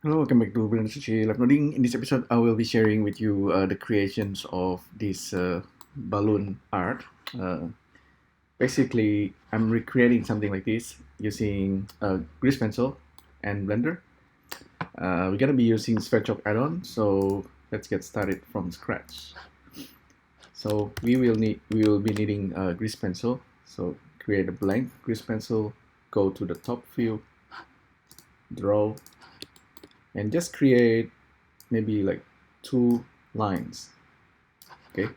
Hello, welcome back to LIVENODING. In this episode, I will be sharing with you the creations of this balloon art. Basically, I'm recreating something like this using grease pencil and blender. We're gonna be using Sverchok add-on, so let's get started from scratch. So we will be needing a grease pencil. So create a blank grease pencil, go to the top view, draw, and just create maybe like 2 lines. Okay,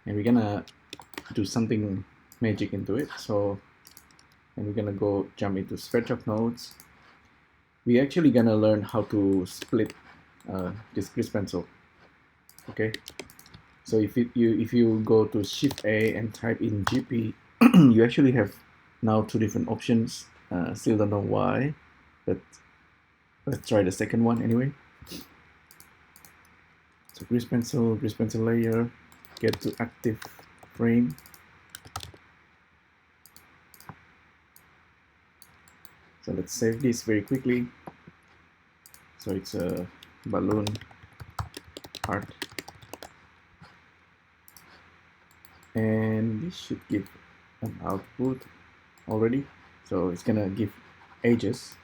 and we're gonna do something magic into it. So, and we're gonna go jump into Sverchok nodes. We're actually gonna learn how to split this grease pencil. Okay, so if you go to Shift A and type in GP, you actually have now 2 different options. Still don't know why, but let's try the second one anyway. So grease pencil layer, get to active frame. So let's save this very quickly. So it's a balloon art, and this should give an output already. So it's gonna give edges,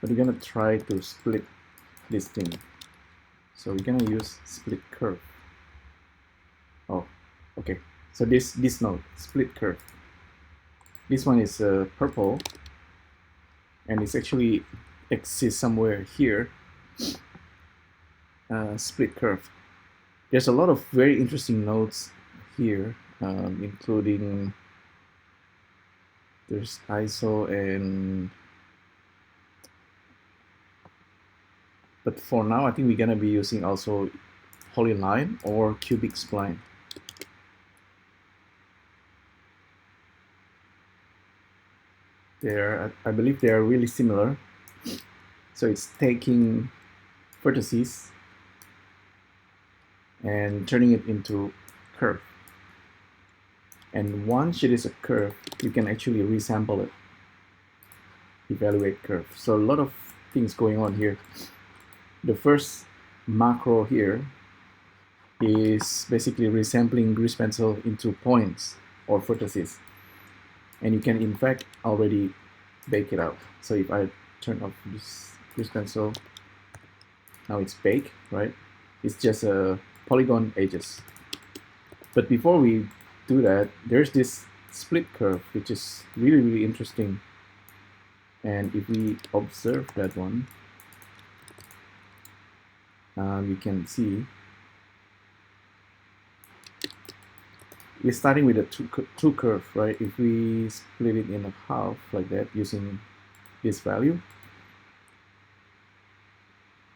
but we're gonna try to split this thing. So we're gonna use split curve. Oh, okay. So this node, split curve. This one is purple, and it's actually exists somewhere here. Split curve. There's a lot of very interesting nodes here, including there's ISO and, but for now I think we're gonna be using also polyline or cubic spline. I believe they are really similar. So it's taking vertices and turning it into curve. And once it is a curve, you can actually resample it, evaluate curve. So a lot of things going on here. The first macro here is basically resampling grease pencil into points or vertices. And you can in fact already bake it out. So if I turn off this grease pencil, now it's baked, right? It's just a polygon edges. But before we do that, there's this split curve, which is really interesting. And if we observe that one, we can see we're starting with a two curve, right? If we split it in half like that using this value,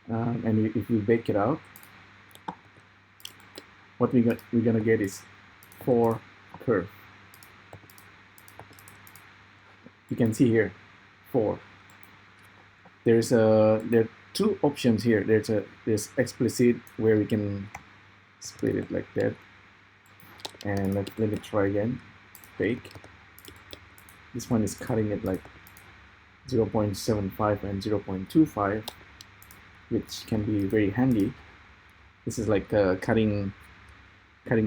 and if we bake it out, what we're gonna get is 4 curve. You can see here 4. There are 2 options here. There's explicit, where we can split it like that, and let me try again. Bake. This one is cutting it like 0.75 and 0.25, which can be very handy. This is like cutting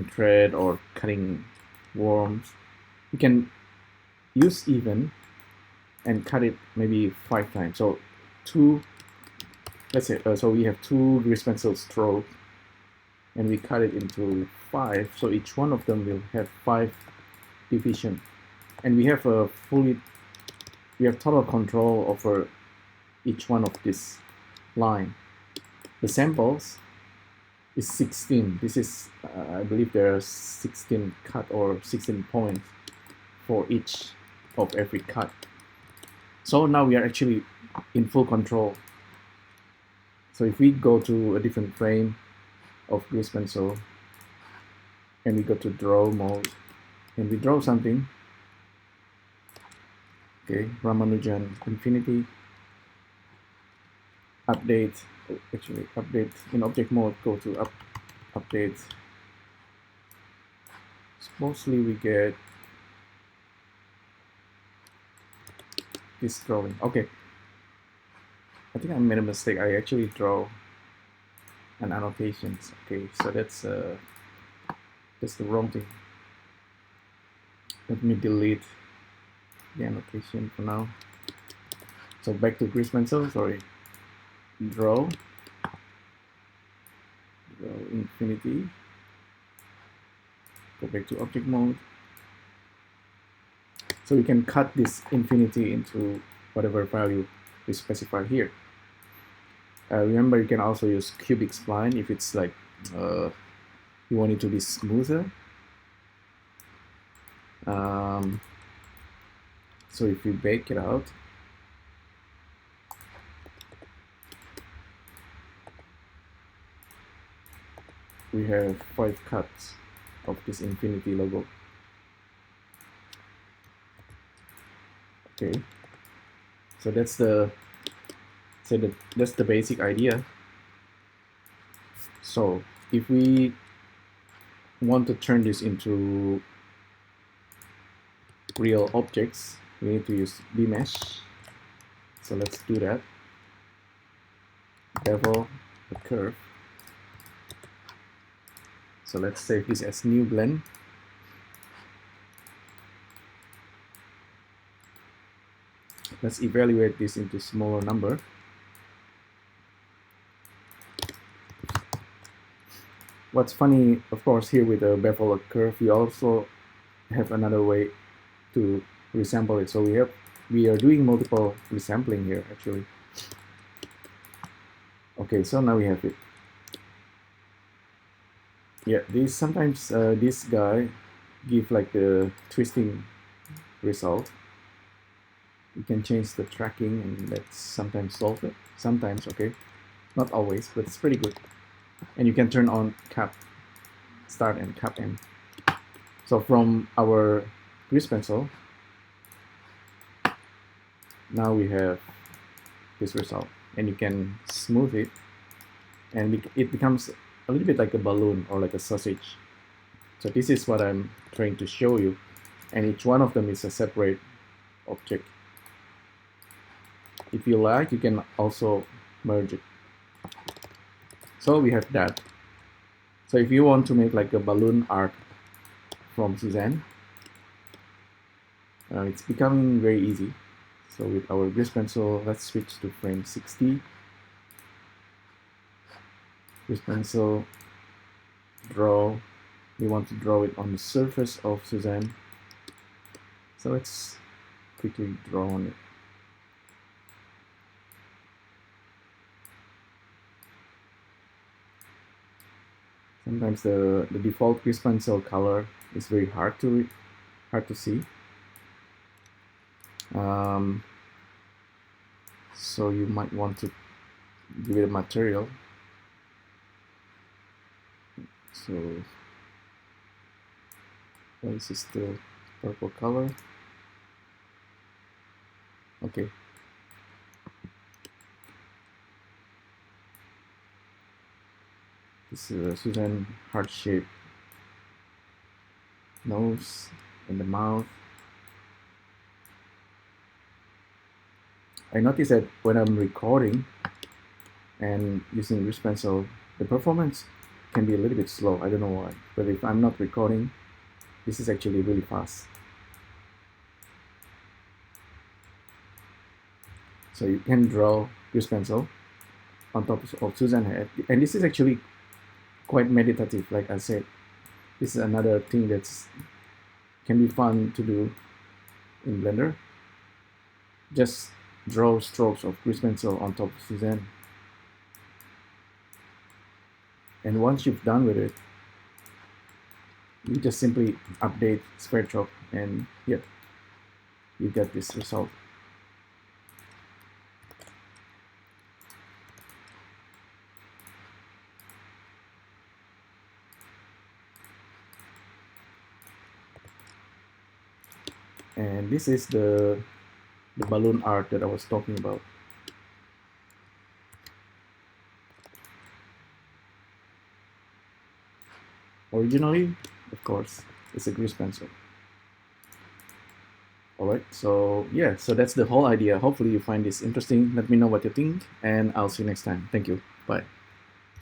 thread or cutting worms. You can use even and cut it maybe 5 times. So let's say so we have 2 grease pencil stroke, and we cut it into 5. So each one of them will have 5 division, and we have total control over each one of this line. The samples is 16. This is I believe there are 16 cut or 16 points for each of every cut. So now we are actually in full control. So if we go to a different frame of grease pencil and we go to draw mode and we draw something, okay, Ramanujan infinity, update in object mode, go to update. Mostly we get this drawing. Okay, I think I made a mistake. I actually draw an annotations. Okay, so that's the wrong thing. Let me delete the annotation for now. So back to grease pencil. Sorry, draw infinity. Go back to object mode. So we can cut this infinity into whatever value we specify here. Remember, you can also use cubic spline if it's like you want it to be smoother. So if we bake it out, we have 5 cuts of this infinity logo. Okay, so that's the basic idea. So if we want to turn this into real objects, we need to use BMesh. So let's do that. Bevel the curve. So let's save this as new blend. Let's evaluate this into smaller number. What's funny, of course, here with the bevel curve, we also have another way to resample it. So we are doing multiple resampling here actually. Okay, so now we have it. Yeah, sometimes this guy give like the twisting result. You can change the tracking and let's sometimes solve it. Sometimes, okay, not always, but it's pretty good. And you can turn on cap start and cap end. So from our grease pencil, now we have this result, and you can smooth it, and it becomes a little bit like a balloon or like a sausage. So this is what I'm trying to show you, and each one of them is a separate object. If you like, you can also merge it. So we have that. So if you want to make like a balloon art from Suzanne, it's becoming very easy. So with our grease pencil, let's switch to frame 60. Grease pencil, draw. We want to draw it on the surface of Suzanne. So let's quickly draw on it. Sometimes the default grease pencil color is very hard to see. So you might want to give it a material. So this is still purple color. Okay. This is a Suzanne heart-shaped nose and the mouth. I noticed that when I'm recording and using grease pencil, the performance can be a little bit slow. I don't know why, but if I'm not recording, this is actually really fast. So you can draw grease pencil on top of Suzanne head, and this is actually quite meditative. Like I said, this is another thing that's can be fun to do in Blender. Just draw strokes of grease pencil on top of Suzanne, and once you've done with it, you just simply update square chop, and yeah, you get this result. And this is the balloon art that I was talking about. Originally, of course, it's a grease pencil. All right, so yeah, so that's the whole idea. Hopefully you find this interesting. Let me know what you think, and I'll see you next time. Thank you. Bye.